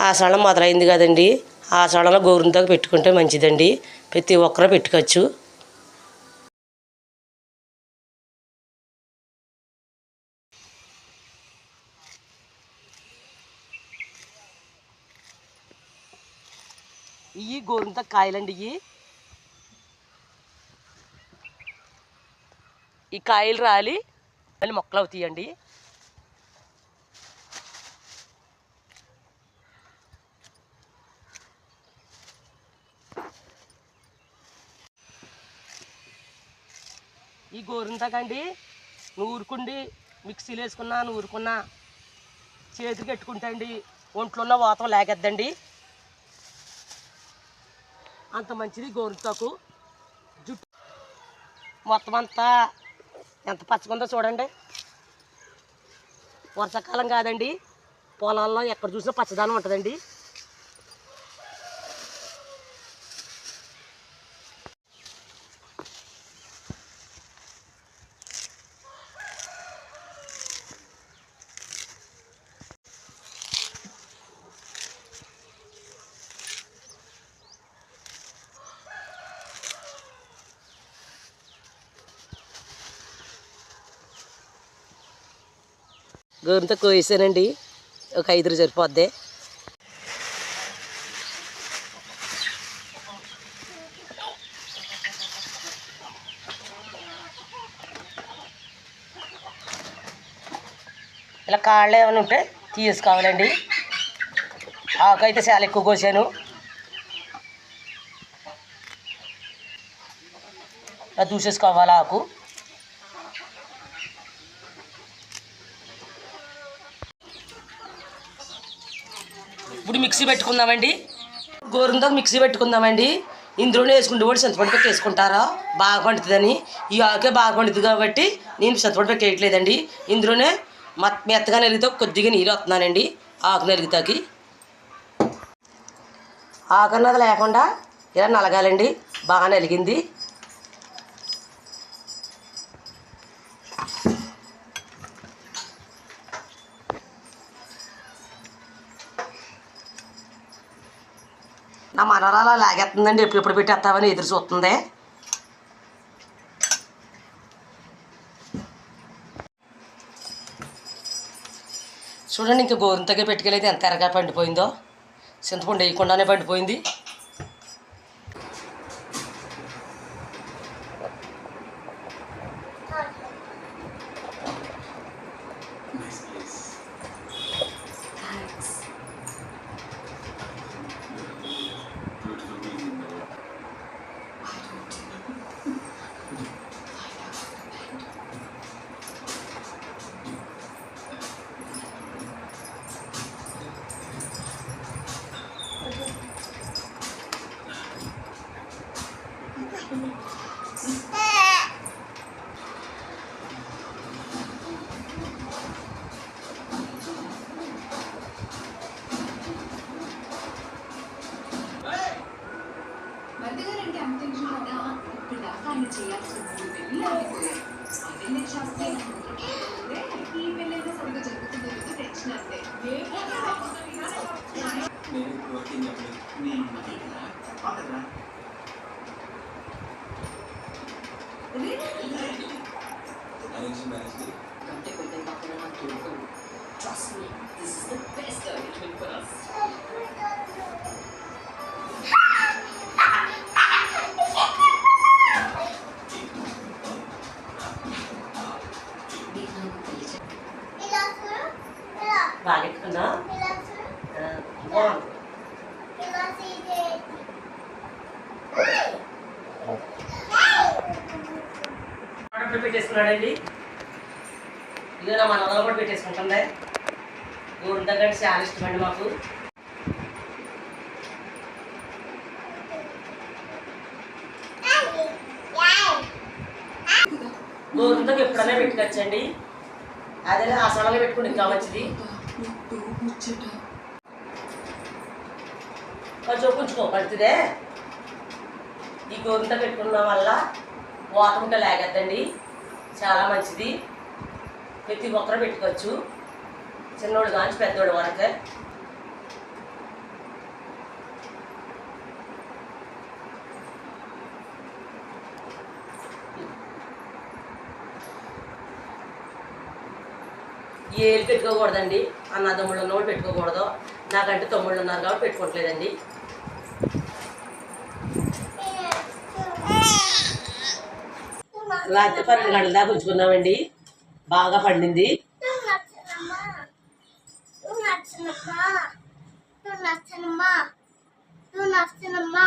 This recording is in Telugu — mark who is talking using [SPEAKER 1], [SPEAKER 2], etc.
[SPEAKER 1] ఆషాఢం మొదలైంది కదండి, ఆషాఢంలో గోరింటాకు పెట్టుకుంటే మంచిదండి. ప్రతి ఒక్కరూ పెట్టుకోవచ్చు. ఇవి గోరింటాకు కాయలండి. ఈ కాయలు రాలి మళ్ళీ మొక్కలు అవుతాయండి. ఈ గోరింటాకండి నూరుకుండి మిక్సీలో వేసుకున్నా నూరుకున్నా చేతికి పెట్టుకుంటండి ఒంట్లో ఉన్న వాతం లేకెద్దండి. అంత మంచిది గోరింటాకు. జుట్టు మొత్తం అంతా ఎంత పచ్చకుందో చూడండి. వర్షాకాలం కాదండి, పొలాల్లో ఎక్కడ చూసినా పచ్చదనం ఉంటుందండి. గోరింటాకు కోసానండి, ఒక 5 సరిపోద్ది. ఇలా కాళ్ళు ఏమైనా ఉంటే తీసుకోవాలండి. ఆకు అయితే చాలా ఎక్కువ కోసాను. ఇలా దూసేసుకోవాలి ఆకు. ఇప్పుడు మిక్సీ పెట్టుకుందామండి. గోరింటాకు మిక్సీ పెట్టుకుందామండి. ఇందులోనే వేసుకుంటే కూడా చింతపండు పెట్టి వేసుకుంటారా బాగా పండుతుందని. ఈ ఆకే బాగా పండుతుంది కాబట్టి నేను చింతపండు పెట్టి వేయట్లేదండి. ఇందులోనే మెత్తగా నలిగితే కొద్దిగా నీళ్ళు వస్తున్నానండి. ఆకు నలిగితాకి ఆకు అన్నది లేకుండా ఇలా నలగాలండి. బాగా నలిగింది. నా మనరాలు లాగేస్తుందండి, ఎప్పుడెప్పుడు పెట్టేస్తామని ఎదురు చూస్తుంది. చూడండి, ఇంకా గోరింటాకే పెట్టుకెళ్ళైతే ఎంత ఎరగా పండిపోయిందో. చింతపండు వేయకుండానే పండిపోయింది.
[SPEAKER 2] Trust me, this is the best arrangement for us.
[SPEAKER 1] బాగెట్టుకున్నా పెట్టేసుకున్నాడండి. ఇక నా మనవరాలు కూడా పెట్టేసుకుంటుంది. గోరింటాకు అంటే చాలా ఇష్టమండి మాకు. గోరింటాకు ఎప్పుడైనా పెట్టుకోవచ్చండి. అదే ఆసనాలు పెట్టుకుని ఇంకా మంచిది. చూపించుకో పడుతుందే. ఈ గోరింటాకు పెట్టుకున్న వల్ల వాతం లేగద్దండి, చాలా మంచిది. ప్రతి ఒక్కరు పెట్టుకోవచ్చు, చిన్నోడు కానీ పెద్దోడు వరకే. ఏళ్ళు పెట్టుకోకూడదండి. అన్నదమ్ముళ్ళు ఉన్నవాళ్ళు పెట్టుకోకూడదు. నాకంటే తమ్ముళ్ళు ఉన్నారు కాబట్టి పెట్టుకోవట్లేదండి. రాత్రి 12 గంటల దాకా ఉంచుకున్నామండి. బాగా పండింది.
[SPEAKER 3] నువ్వు నచ్చనమ్మా